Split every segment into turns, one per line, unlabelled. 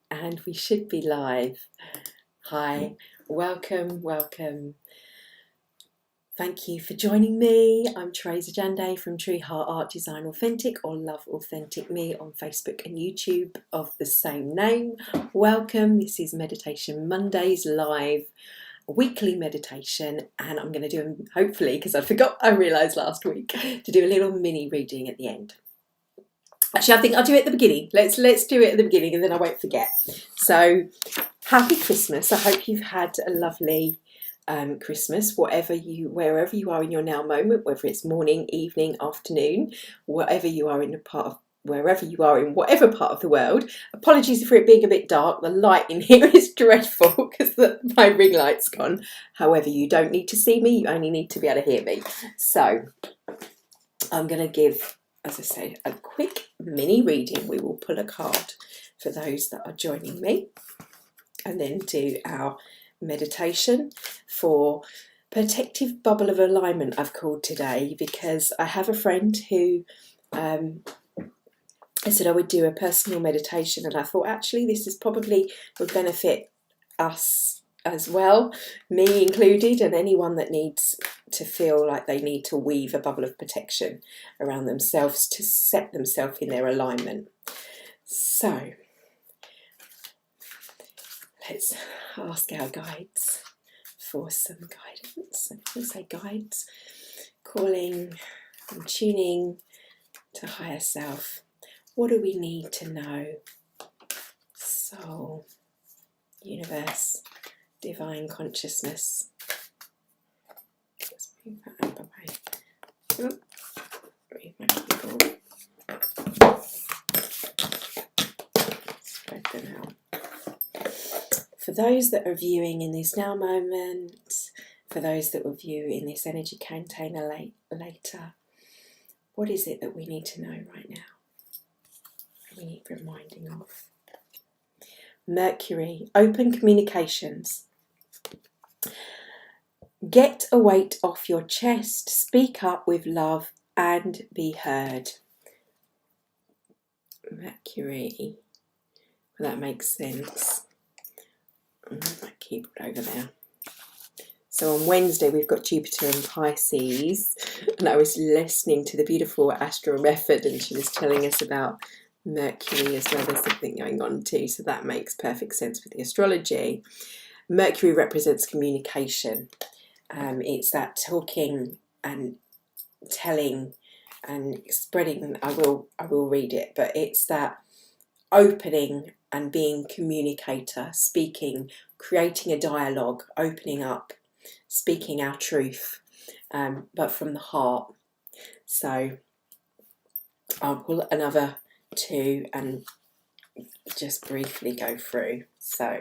And we should be live. Hi, welcome. Thank you for joining me. I'm Theresa from True Heart Art Design Authentic, or Love Authentic Me on Facebook and YouTube of the same name. Welcome. This is Meditation Mondays live, weekly meditation, and I'm going to do them, hopefully, because I realised last week, to do a little mini reading at the end. Actually, I think I'll do it at the beginning. Let's do it at the beginning, and then I won't forget. So, happy Christmas. I hope you've had a lovely Christmas, wherever you are in your now moment, whether it's morning, evening, afternoon, wherever you are in whatever part of the world. Apologies for it being a bit dark. The light in here is dreadful because my ring light's gone. However, you don't need to see me. You only need to be able to hear me. So, I'm going to give, as I say, a quick mini reading. We will pull a card for those that are joining me, and then do our meditation for protective bubble of alignment, I've called today, because I have a friend who I said I would do a personal meditation, and I thought actually this is probably would benefit us as well, me included, and anyone that needs to feel like they need to weave a bubble of protection around themselves to set themselves in their alignment. So let's ask our guides for some guidance. I say guides, calling and tuning to higher self. What do we need to know? Soul, universe, divine consciousness. Let's move that out of the way. Oop. Read my keyboard. Spread them out. For those that are viewing in this now moment, for those that will view in this energy container later, what is it that we need to know right now? We need reminding of. Mercury, open communications. Get a weight off your chest, speak up with love and be heard. Mercury, well, that makes sense. My keyboard over there. So on Wednesday we've got Jupiter in Pisces, and I was listening to the beautiful Astral Method, and she was telling us about Mercury as well. There's something going on too, so that makes perfect sense with the astrology. Mercury represents communication. It's that talking and telling and spreading. I will read it, but it's that opening and being communicator, speaking, creating a dialogue, opening up, speaking our truth, but from the heart. So I'll pull another two and just briefly go through. So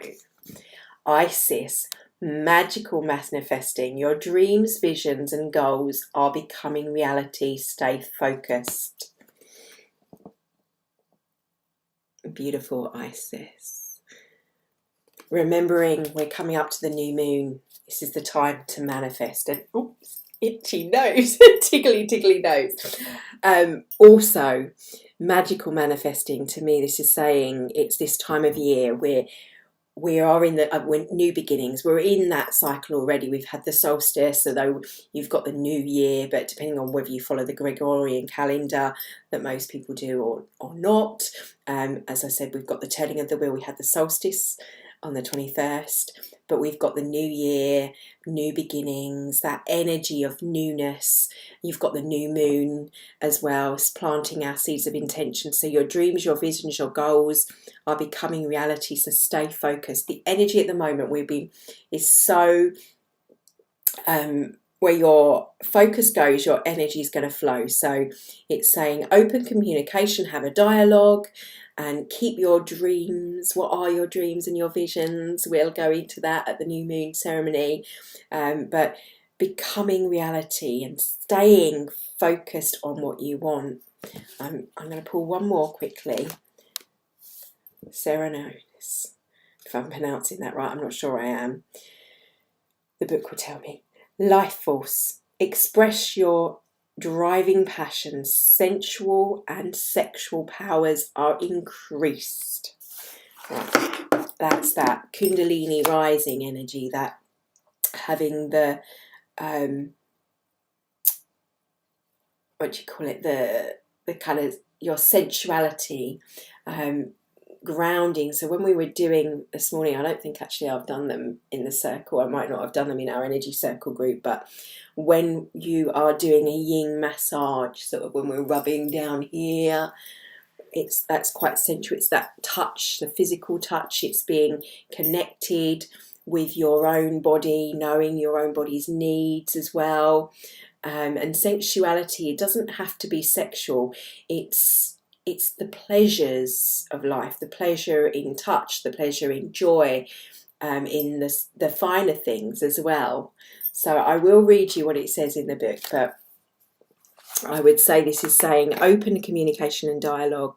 Isis, magical manifesting. Your dreams, visions and goals are becoming reality. Stay focused. Beautiful Isis. Remembering we're coming up to the new moon. This is the time to manifest. And oops, itchy nose, tickly nose. Also, magical manifesting, to me, this is saying it's this time of year where we are in the new beginnings. We're in that cycle already. We've had the solstice, although you've got the new year, but depending on whether you follow the Gregorian calendar that most people do or not. As I said, we've got the turning of the wheel. We had the solstice on the 21st, but we've got the new year, new beginnings, that energy of newness. You've got the new moon as well, planting our seeds of intention. So your dreams, your visions, your goals are becoming reality. So stay focused. The energy at the moment is so where your focus goes, your energy is going to flow. So it's saying open communication, have a dialogue, and keep your dreams. What are your dreams and your visions? We'll go into that at the new moon ceremony. But becoming reality and staying focused on what you want. I'm going to pull one more quickly. Ceremonies. If I'm pronouncing that right, I'm not sure I am. The book will tell me. Life force. Express your driving passions, sensual and sexual powers are increased. That's that Kundalini rising energy, that having the what do you call it, the kind of your sensuality grounding. So when we were doing this morning, I don't think actually I've done them in the circle, I might not have done them in our energy circle group, but when you are doing a yin massage, sort of when we're rubbing down here, that's quite sensual. It's that touch, the physical touch. It's being connected with your own body, knowing your own body's needs as well. And sensuality, it doesn't have to be sexual. It's the pleasures of life, the pleasure in touch, the pleasure in joy, in the finer things as well. So I will read you what it says in the book, but I would say this is saying open communication and dialogue.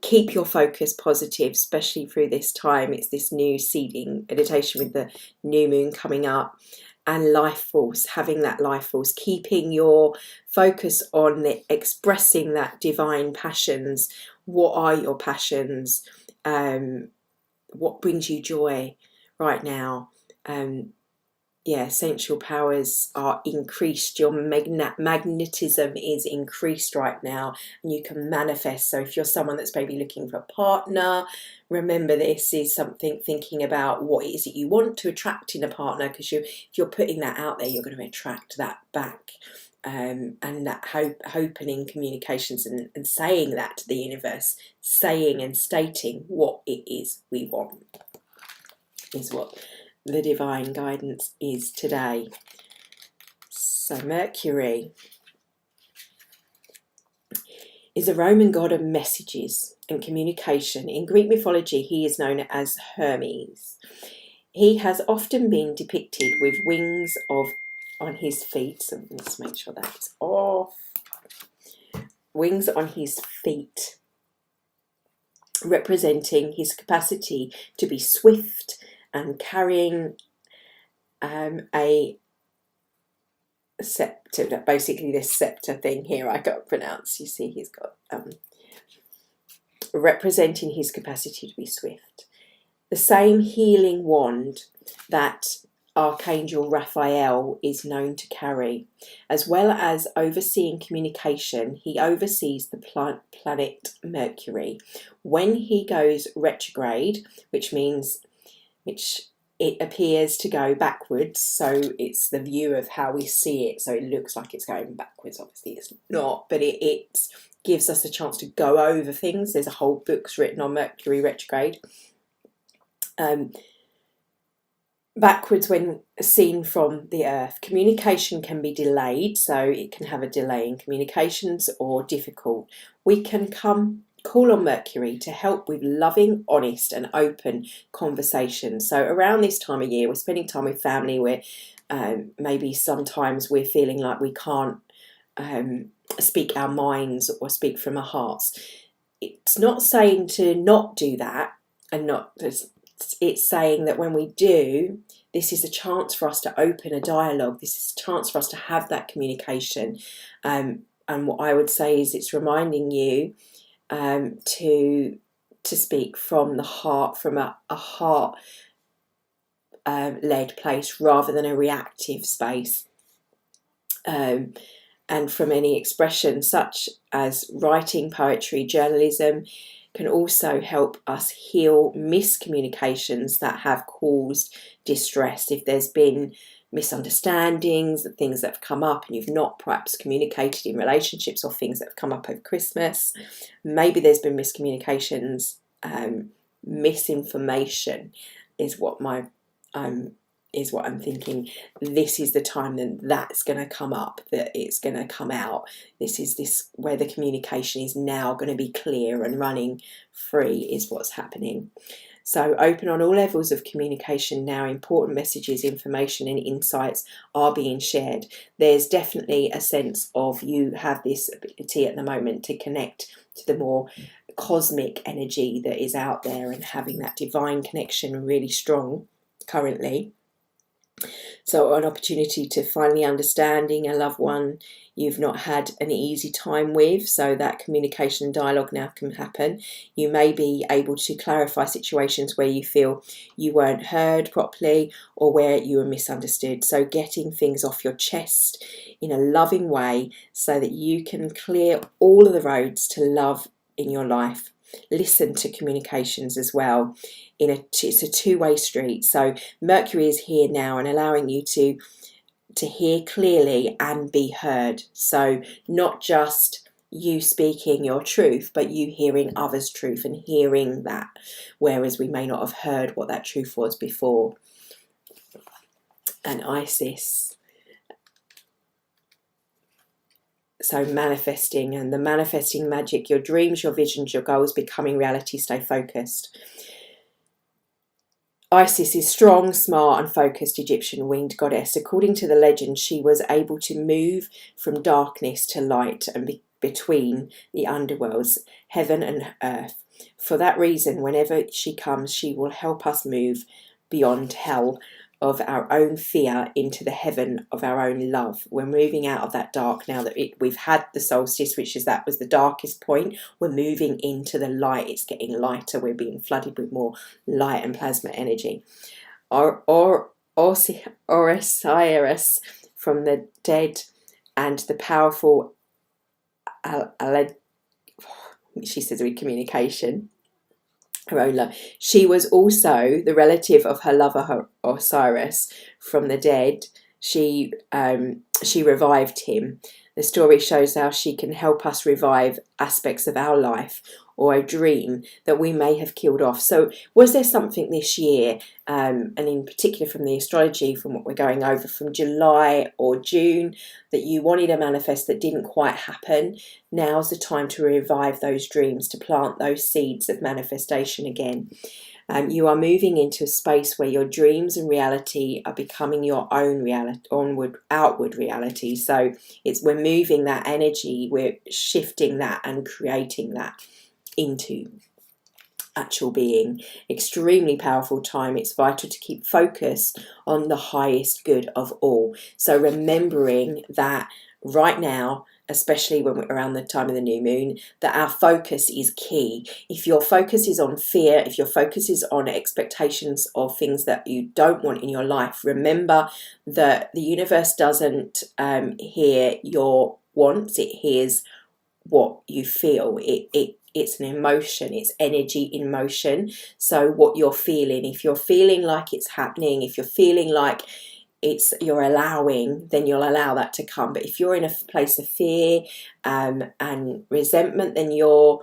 Keep your focus positive, especially through this time. It's this new seeding meditation with the new moon coming up. And life force, having that life force, keeping your focus on expressing that divine passions. What are your passions? What brings you joy right now? Sensual powers are increased. Your magnetism is increased right now, and you can manifest. So if you're someone that's maybe looking for a partner, remember this is something, thinking about what it is that you want to attract in a partner, because if you're putting that out there, you're going to attract that back. And that opening communications and saying that to the universe, saying and stating what it is we want, is what the divine guidance is today. So Mercury is a Roman god of messages and communication. In Greek mythology, he is known as Hermes. He has often been depicted with wings on his feet. So let's make sure that's off. Wings on his feet, representing his capacity to be swift and carrying a scepter, basically this scepter thing here I got to pronounce. You see he's got representing his capacity to be swift. The same healing wand that Archangel Raphael is known to carry. As well as overseeing communication, he oversees the planet Mercury. When he goes retrograde, which it appears to go backwards, so it's the view of how we see it, so it looks like it's going backwards. Obviously it's not, but it gives us a chance to go over things. There's a whole book's written on Mercury retrograde. Backwards, when seen from the Earth, communication can be delayed, so it can have a delay in communications, or difficult. We can call on Mercury to help with loving, honest and open conversations. So around this time of year, we're spending time with family, where maybe sometimes we're feeling like we can't speak our minds or speak from our hearts. It's not saying to not do that, and it's saying that when we do, this is a chance for us to open a dialogue. This is a chance for us to have that communication. And what I would say is it's reminding you to speak from the heart, from a heart led place, rather than a reactive space. And from any expression such as writing, poetry, journalism, can also help us heal miscommunications that have caused distress. If there's been misunderstandings, the things that have come up and you've not perhaps communicated in relationships, or things that have come up over Christmas, maybe there's been miscommunications, misinformation is what I'm thinking. This is the time that's going to come up, that it's going to come out. This is where the communication is now going to be clear and running free, is what's happening. So open on all levels of communication now. Important messages, information and insights are being shared. There's definitely a sense of you have this ability at the moment to connect to the more cosmic energy that is out there, and having that divine connection really strong currently. So an opportunity to finally understanding a loved one you've not had an easy time with, so that communication and dialogue now can happen. You may be able to clarify situations where you feel you weren't heard properly or where you were misunderstood. So getting things off your chest in a loving way so that you can clear all of the roads to love in your life. Listen to communications as well. It's a two-way street. So Mercury is here now and allowing you to hear clearly and be heard. So not just you speaking your truth, but you hearing others' truth and hearing that, whereas we may not have heard what that truth was before. And Isis. So manifesting and the manifesting magic, your dreams, your visions, your goals becoming reality. Stay focused. Isis is strong, smart and focused Egyptian winged goddess. According to the legend, she was able to move from darkness to light and between the underworlds, heaven and earth. For that reason, whenever she comes, she will help us move beyond hell of our own fear into the heaven of our own love. We're moving out of that dark now that we've had the solstice, which is that was the darkest point. We're moving into the light. It's getting lighter. We're being flooded with more light and plasma energy. Osiris from the dead and the powerful she says with communication, her own love. She was also the relative of her lover Osiris from the dead. She revived him. The story shows how she can help us revive aspects of our life or a dream that we may have killed off. So was there something this year, and in particular from the astrology, from what we're going over from July or June, that you wanted to manifest that didn't quite happen? Now's the time to revive those dreams, to plant those seeds of manifestation again. You are moving into a space where your dreams and reality are becoming your own reality, outward reality. So we're moving that energy, we're shifting that and creating that into actual being. Extremely powerful time. It's vital to keep focused on the highest good of all. So remembering that right now, especially when we're around the time of the new moon, that our focus is key. If your focus is on fear, if your focus is on expectations of things that you don't want in your life, remember that the universe doesn't hear your wants, it hears what you feel. It's an emotion, it's energy in motion. So what you're feeling, if you're feeling like it's happening, if you're feeling like you're allowing, then you'll allow that to come. But if you're in a place of fear and resentment, then you're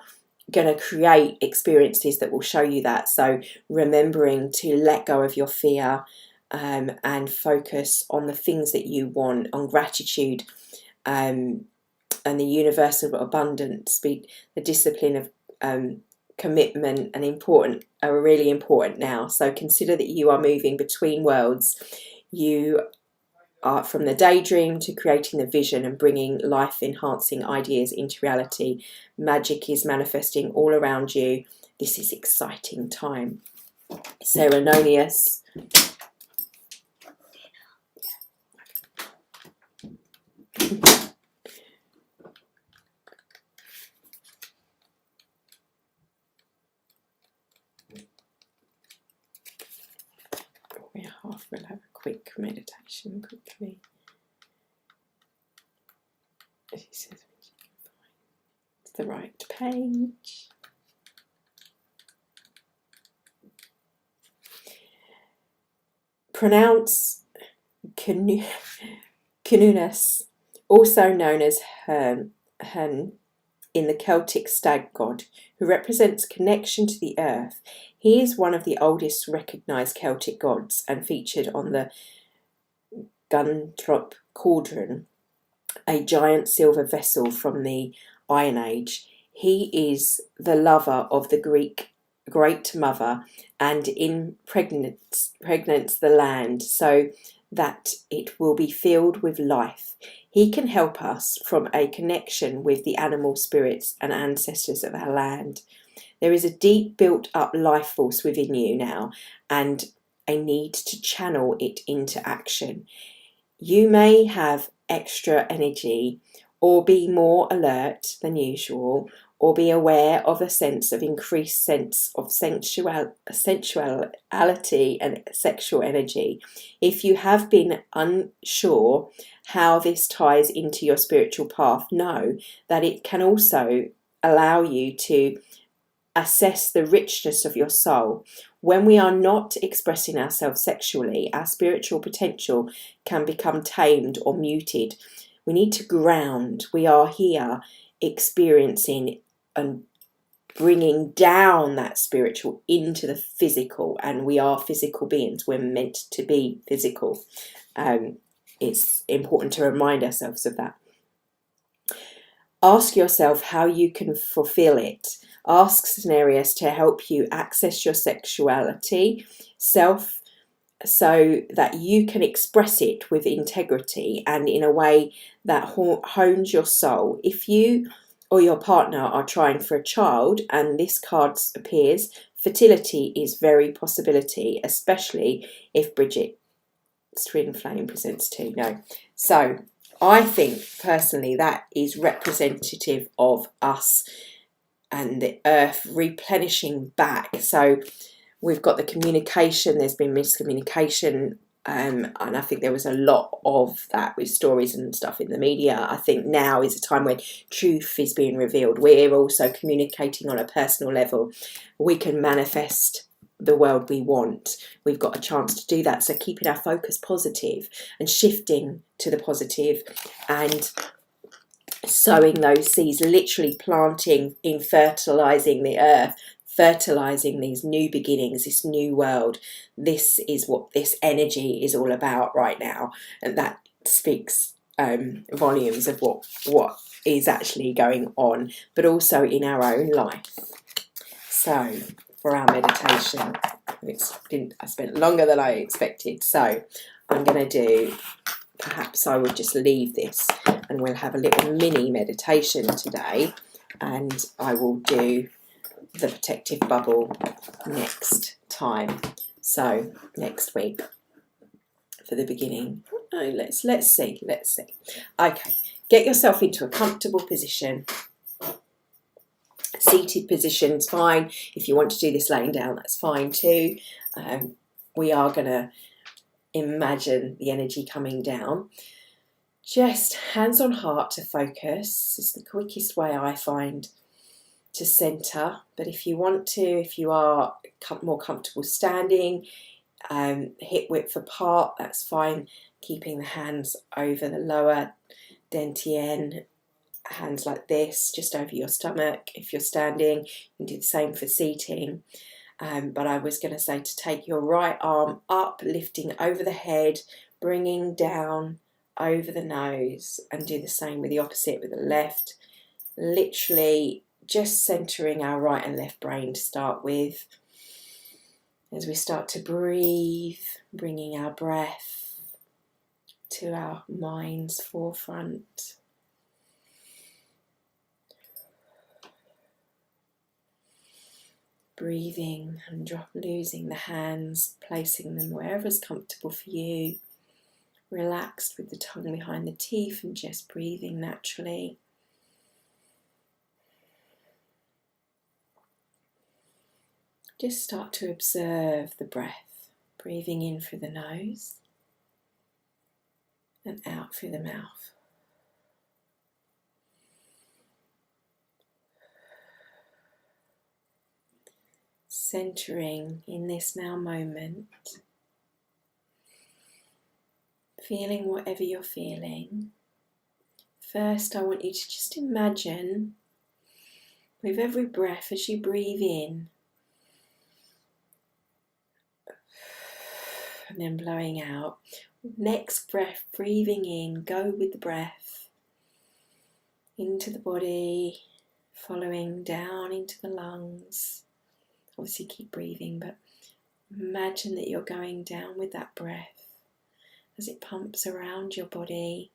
going to create experiences that will show you that. So remembering to let go of your fear and focus on the things that you want, on gratitude and the universal abundance, the discipline of commitment are really important now. So consider that you are moving between worlds. You are from the daydream to creating the vision and bringing life-enhancing ideas into reality. Magic is manifesting all around you. This is exciting time. Ceremonies. We'll have a quick meditation quickly. She says it's the right page. Pronounce Canunus, also known as Hern in the Celtic stag god, who represents connection to the earth. He is one of the oldest recognised Celtic gods and featured on the Guntrop Cauldron, a giant silver vessel from the Iron Age. He is the lover of the Greek Great Mother and impregnates the land so that it will be filled with life. He can help us from a connection with the animal spirits and ancestors of our land. There is a deep built up life force within you now, and a need to channel it into action. You may have extra energy or be more alert than usual, or be aware of a sense of increased sense of sensuality and sexual energy. If you have been unsure how this ties into your spiritual path, know that it can also allow you to assess the richness of your soul. When we are not expressing ourselves sexually, our spiritual potential can become tamed or muted. We need to ground. We are here experiencing and bringing down that spiritual into the physical, and we are physical beings. We're meant to be physical. It's important to remind ourselves of that. Ask yourself how you can fulfill it. Ask scenarios to help you access your sexuality, self, so that you can express it with integrity and in a way that hones your soul. If you or your partner are trying for a child and this card appears, fertility is very possibility, especially if Bridget's twin flame presents too. No. So I think personally that is representative of us and the earth replenishing back. So we've got the communication, there's been miscommunication, and I think there was a lot of that with stories and stuff in the media. I think now is a time when truth is being revealed. We're also communicating on a personal level. We can manifest the world we want. We've got a chance to do that. So keeping our focus positive and shifting to the positive and sowing those seeds, literally planting in fertilizing the earth, fertilizing these new beginnings, this new world. This is what this energy is all about right now, and that speaks volumes of what is actually going on, but also in our own life. So for our meditation, I spent longer than I expected, so I'm going to do, perhaps I would just leave this and we'll have a little mini meditation today, and I will do the protective bubble next time. So next week for the beginning. Oh, let's see. Okay, get yourself into a comfortable position. Seated position's fine. If you want to do this laying down, that's fine too. We are going to imagine the energy coming down. Just hands on heart to focus. It's the quickest way I find to centre, but if you want to, if you are more comfortable standing, hip width apart, that's fine. Keeping the hands over the lower dantian, hands like this, just over your stomach. If you're standing, you can do the same for seating. But I was going to say to take your right arm up, lifting over the head, bringing down over the nose, and do the same with the opposite with the left. Literally just centering our right and left brain to start with. As we start to breathe, bringing our breath to our mind's forefront. Breathing and losing the hands, placing them wherever's comfortable for you. Relaxed with the tongue behind the teeth and just breathing naturally. Just start to observe the breath, breathing in through the nose and out through the mouth. Centering in this now moment, feeling whatever you're feeling. First, I want you to just imagine with every breath as you breathe in and then blowing out. Next breath, breathing in, go with the breath into the body, following down into the lungs. Obviously keep breathing, but imagine that you're going down with that breath as it pumps around your body.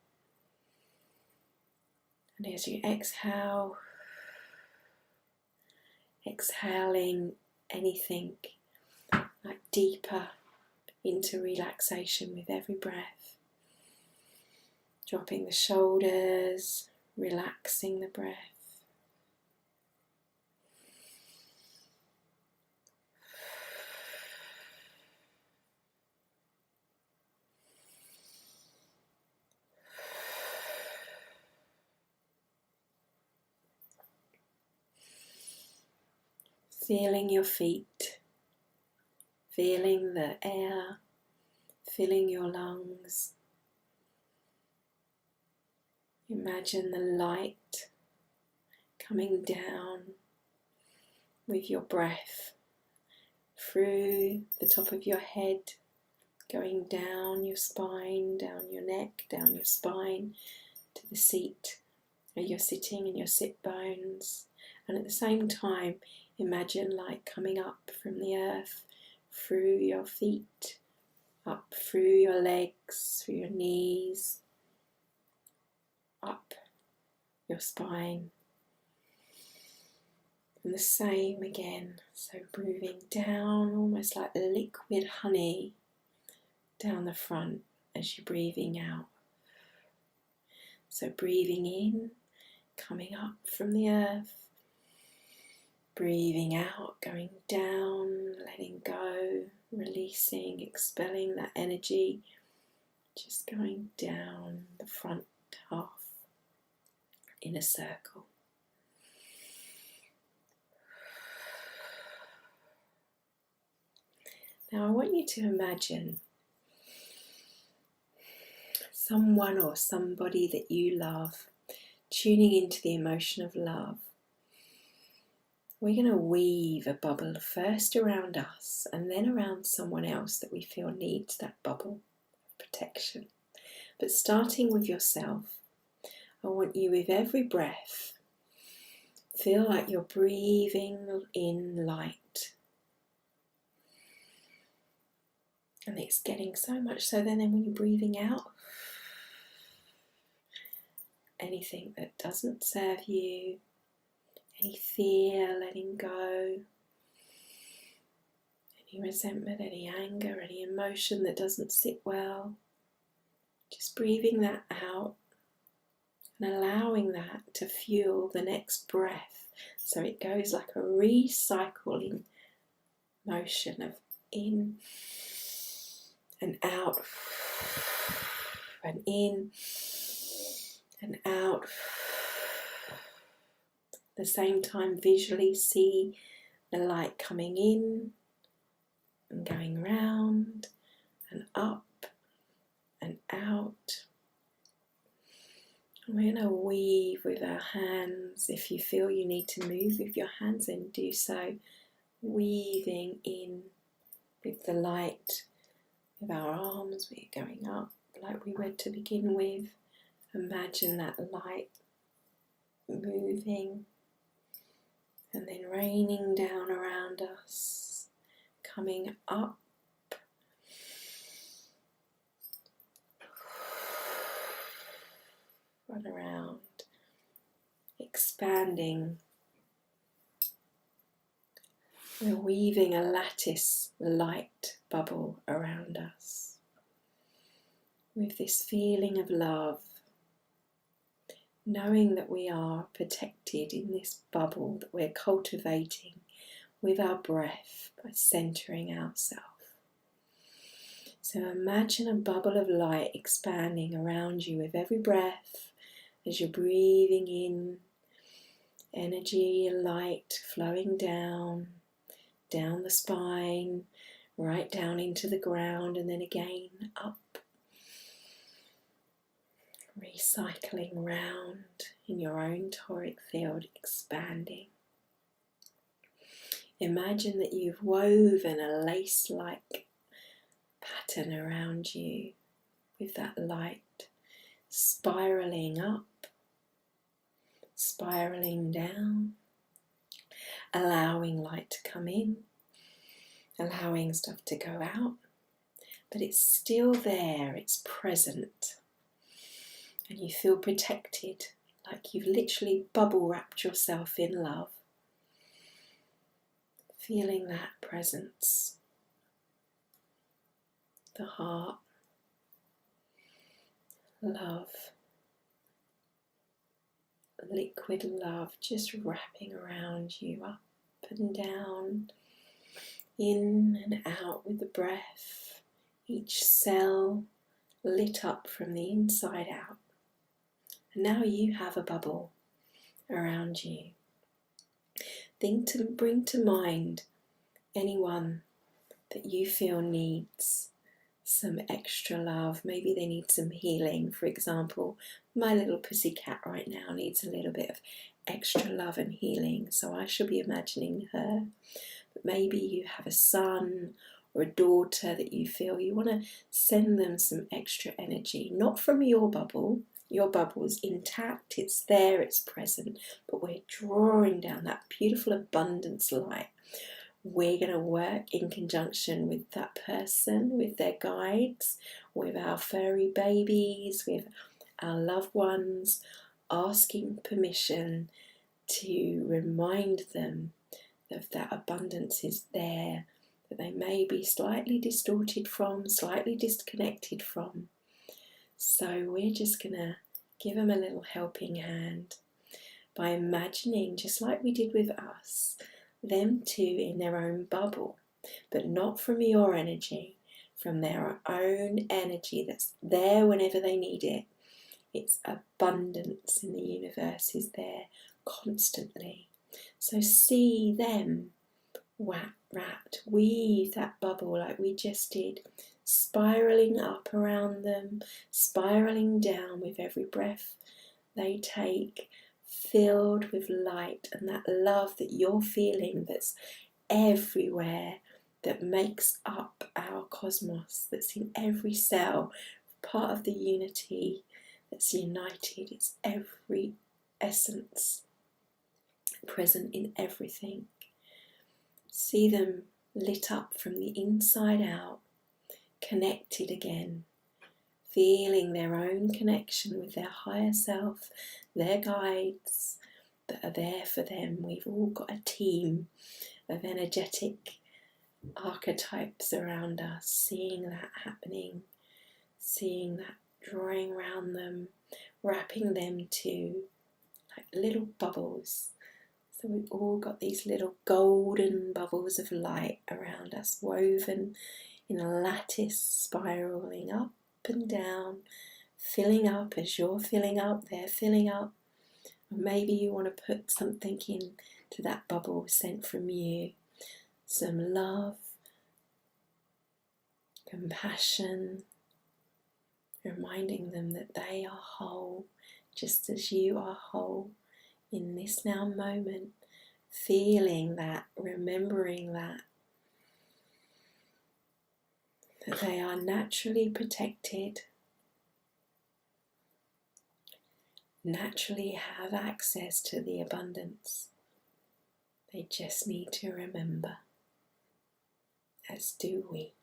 And as you exhale, exhaling anything like deeper into relaxation with every breath. Dropping the shoulders, relaxing the breath. Feeling your feet, feeling the air, filling your lungs. Imagine the light coming down with your breath through the top of your head, going down your spine, down your neck, down your spine to the seat where you're sitting and your sit bones. And at the same time, imagine light coming up from the earth, through your feet, up through your legs, through your knees, up your spine. And the same again, so breathing down almost like liquid honey down the front as you're breathing out. So breathing in, coming up from the earth. Breathing out, going down, letting go, releasing, expelling that energy, just going down the front half in a circle. Now I want you to imagine someone or somebody that you love, tuning into the emotion of love. We're going to weave a bubble first around us and then around someone else that we feel needs that bubble of protection. But starting with yourself, I want you with every breath, feel like you're breathing in light. And it's getting so much so then when you're breathing out, anything that doesn't serve you, any fear, letting go, any resentment, any anger, any emotion that doesn't sit well, just breathing that out and allowing that to fuel the next breath. So it goes like a recycling motion of in and out, and in and out. At the same time, visually see the light coming in and going round and up and out. We're going to weave with our hands. If you feel you need to move with your hands, then do so. Weaving in with the light, with our arms. We're going up like we were to begin with. Imagine that light moving and then raining down around us, coming up, run around, expanding. We're weaving a lattice light bubble around us with this feeling of love, knowing that we are protected in this bubble that we're cultivating with our breath by centering ourselves. So imagine a bubble of light expanding around you with every breath as you're breathing in, energy and light flowing down the spine, right down into the ground, and then again up. Recycling round in your own toric field, expanding. Imagine that you've woven a lace-like pattern around you with that light, spiraling up, spiraling down, allowing light to come in, allowing stuff to go out, but it's still there, it's present. And you feel protected, like you've literally bubble wrapped yourself in love. Feeling that presence. the heart, love, liquid love just wrapping around you, up and down, in and out with the breath, each cell lit up from the inside out. And now you have a bubble around you. Bring to mind anyone that you feel needs some extra love. Maybe they need some healing. For example, my little pussycat right now needs a little bit of extra love and healing, so I should be imagining her. But maybe you have a son or a daughter that you feel you want to send them some extra energy, not from your bubble. Your bubble is intact, it's there, it's present, but we're drawing down that beautiful abundance light. We're going to work in conjunction with that person, with their guides, with our furry babies, with our loved ones, asking permission to remind them of that abundance is there, that they may be slightly distorted from, slightly disconnected from. So we're just going to give them a little helping hand by imagining, just like we did with us, them too in their own bubble, but not from your energy, from their own energy that's there whenever they need it. It's abundance in the universe is there constantly. So see them wrapped, weave that bubble like we just did, spiraling up around them, spiraling down with every breath they take, filled with light and that love that you're feeling that's everywhere, that makes up our cosmos, that's in every cell, part of the unity that's united. It's every essence present in everything. See them lit up from the inside out, connected again, feeling their own connection with their higher self, their guides that are there for them. We've all got a team of energetic archetypes around us, seeing that happening, seeing that drawing around them, wrapping them to like little bubbles. So we've all got these little golden bubbles of light around us, woven in a lattice, spiraling up and down, filling up as you're filling up, they're filling up. Or maybe you want to put something into that bubble sent from you. Some love, compassion, reminding them that they are whole, just as you are whole in this now moment, feeling that, remembering that they are naturally protected, naturally have access to the abundance. They just need to remember, as do we.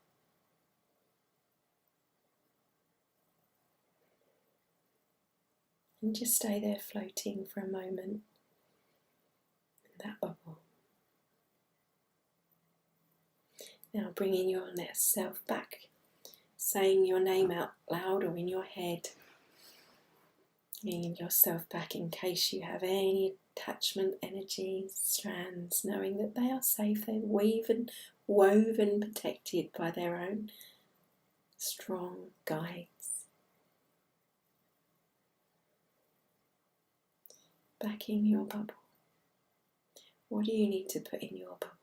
And just stay there floating for a moment in that bubble. Now bringing your self back, saying your name out loud or in your head. Bringing yourself back in case you have any attachment energies, strands, knowing that they are safe, they're woven, protected by their own strong guides. Back in your bubble. What do you need to put in your bubble?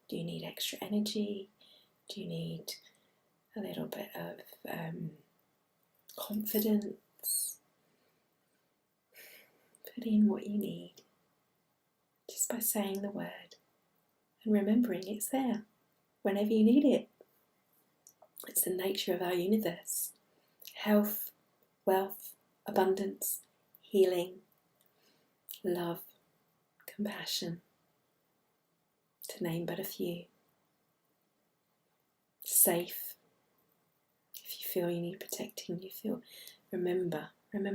Do you need extra energy? Do you need a little bit of confidence? Put in what you need just by saying the word and remembering it's there whenever you need it. It's the nature of our universe. Health, wealth, abundance, healing, love, compassion, to name but a few. Safe. If you feel you need protecting, remember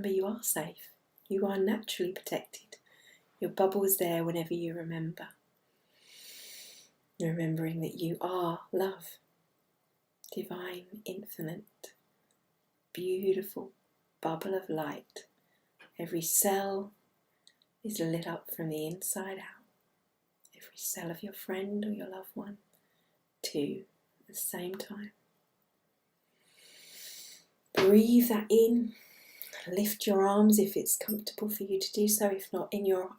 you are safe. You are naturally protected. Your bubble is there whenever you remember. Remembering that you are love. divine, infinite, beautiful bubble of light. Every cell is lit up from the inside out. Every cell of your friend or your loved one, too, at the same time. Breathe that in. Lift your arms if it's comfortable for you to do so. If not, in your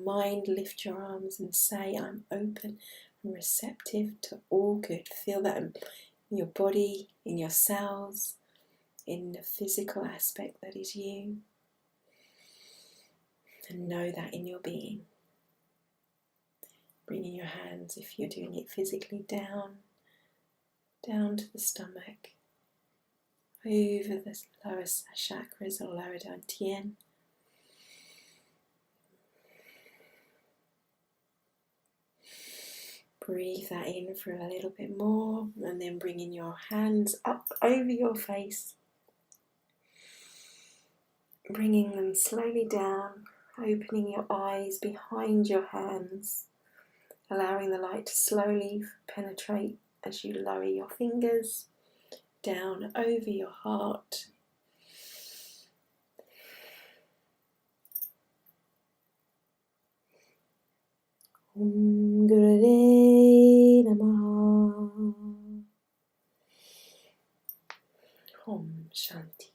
mind, lift your arms and say, I'm open and receptive to all good. Feel that in your body, in your cells, in the physical aspect that is you. And know that in your being. Bringing your hands, if you're doing it physically, down to the stomach, over the lower chakras or lower dantian. Breathe that in for a little bit more, and then bringing your hands up over your face, bringing them slowly down, opening your eyes behind your hands, allowing the light to slowly penetrate as you lower your fingers down over your heart. Om Gurudeva Namaha. Om Shanti.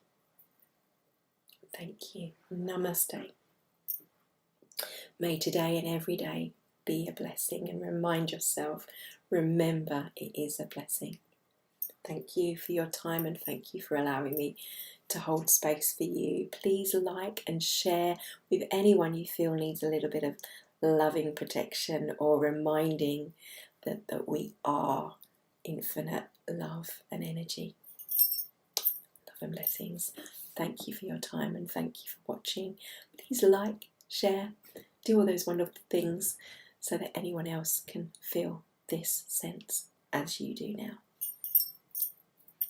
Thank you. Namaste. May today and every day be a blessing, and remind yourself, remember it is a blessing. Thank you for your time, and thank you for allowing me to hold space for you. Please like and share with anyone you feel needs a little bit of loving protection or reminding that we are infinite love and energy. Love and blessings. Thank you for your time, and thank you for watching. Please like, share, do all those wonderful things so that anyone else can feel this sense as you do now.